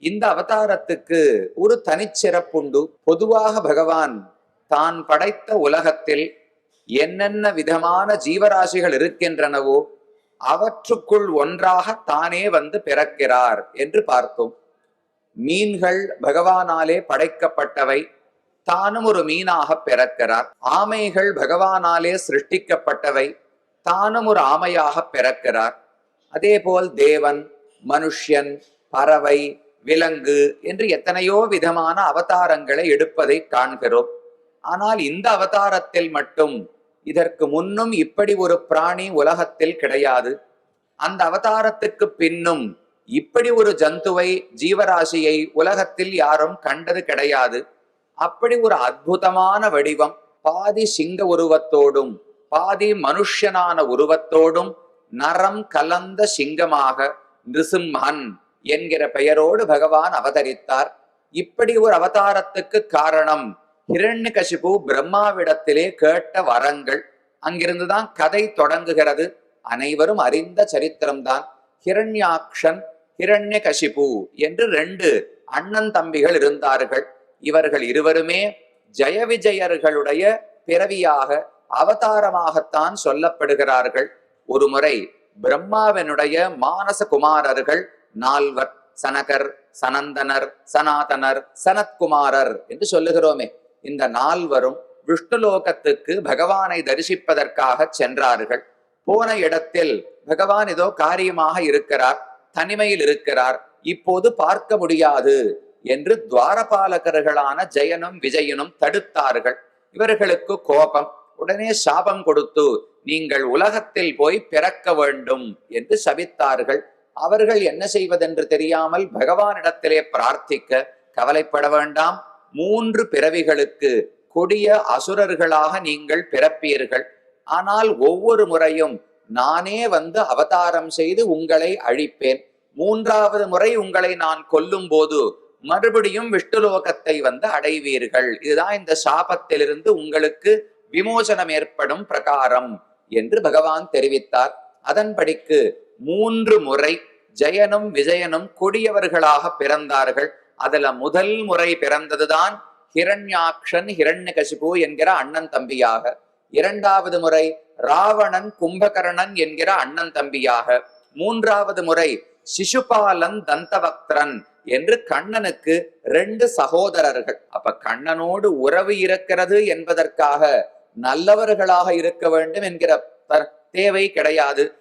இந்த அவதாரத்துக்கு ஒரு தனிச்சிறப்புண்டு. பொதுவாக பகவான் தான் படைத்த உலகத்தில் என்னென்ன விதமான ஜீவராசிகள் இருக்கின்றனவோ அவற்றுக்குள் ஒன்றாக தானே வந்து பிறக்கிறார் என்று பார்த்தோம். மீன்கள் பகவானாலே படைக்கப்பட்டவை, தானும் ஒரு மீனாக பிறக்கிறார். ஆமைகள் பகவானாலே சிருஷ்டிக்கப்பட்டவை, தானும் ஒரு ஆமையாக பிறக்கிறார். அதேபோல் தேவன், மனுஷ்யன், பறவை, விலங்கு என்று எத்தனையோ விதமான அவதாரங்களை எடுப்பதை காண்கிறோம். ஆனால் இந்த அவதாரத்தில் மட்டும் இதற்கு முன்னும் இப்படி ஒரு பிராணி உலகத்தில் கிடையாது. அந்த அவதாரத்துக்கு பின்னும் இப்படி ஒரு ஜந்துவை, ஜீவராசியை உலகத்தில் யாரும் கண்டது கிடையாது. அப்படி ஒரு அற்புதமான வடிவம், பாதி சிங்க உருவத்தோடும் பாதி மனுஷ்யனான உருவத்தோடும் நரம் கலந்த சிங்கமாக நிருசிம்மன் என்கிற பெயரோடு பகவான் அவதரித்தார். இப்படி ஒரு அவதாரத்துக்கு காரணம் ஹிரண்யகசிபு பிரம்மாவிடத்திலே கேட்ட வரங்கள். அங்கிருந்துதான் கதை தொடங்குகிறது. அனைவரும் அறிந்த சரித்திரம்தான். ஹிரண்யாக்ஷன், ஹிரண்யகசிபு என்று 2 அண்ணன் தம்பிகள் இருந்தார்கள். இவர்கள் இருவருமே ஜெய விஜயர்களுடைய பிறவியாக அவதாரமாகத்தான் சொல்லப்படுகிறார்கள். ஒரு முறை பிரம்மாவினுடைய மானச குமாரர்கள் 4 சனகர், சனந்தனர், சனாதனர், சனத்குமாரர் என்று சொல்லுகிறோமே. இந்த 4 விஷ்ணுலோகத்துக்கு பகவானை தரிசிப்பதற்காக சென்றார்கள். போன இடத்தில் பகவான் ஏதோ காரியமாக இருக்கிறார், தனிமையில் இருக்கிறார், இப்போது பார்க்க முடியாது என்று துவாரபாலகர்களான ஜெயனும் விஜயனும் தடுத்தார்கள். இவர்களுக்கு கோபம். உடனே சாபம் கொடுத்து நீங்கள் உலகத்தில் போய் பிறக்க வேண்டும் என்று சபித்தார்கள். அவர்கள் என்ன செய்வதென்று தெரியாமல் பகவானிடத்திலே பிரார்த்திக்க, கவலைப்பட வேண்டாம், 3 பிறவிகளுக்கு கொடிய அசுரர்களாக நீங்கள் பிறப்பீர்கள். ஆனால் ஒவ்வொரு முறையும் நானே வந்து அவதாரம் செய்து உங்களை அழிப்பேன். 3வது முறை உங்களை நான் கொல்லும் போது மறுபடியும் விஷ்ணுலோகத்தை வந்து அடைவீர்கள். இதுதான் இந்த சாபத்திலிருந்து உங்களுக்கு விமோசனம் ஏற்படும் பிரகாரம் என்று பகவான் தெரிவித்தார். அதன்படிக்கு 3 முறை ஜெயனும் விஜயனும் கொடியவர்களாக பிறந்தார்கள். அதுல முதல் முறை பிறந்ததுதான் ஹிரண்யாக்ஷன், ஹிரண்யகசிபு என்கிற அண்ணன் தம்பியாக. 2வது முறை ராவணன், கும்பகர்ணன் என்கிற அண்ணன் தம்பியாக. 3வது முறை சிசுபாலன், தந்தவக்திரன் என்று கண்ணனுக்கு 2 சகோதரர்கள். அப்ப கண்ணனோடு உறவு இருக்கிறது என்பதற்காக நல்லவர்களாக இருக்க வேண்டும் என்கிற தேவை கிடையாது.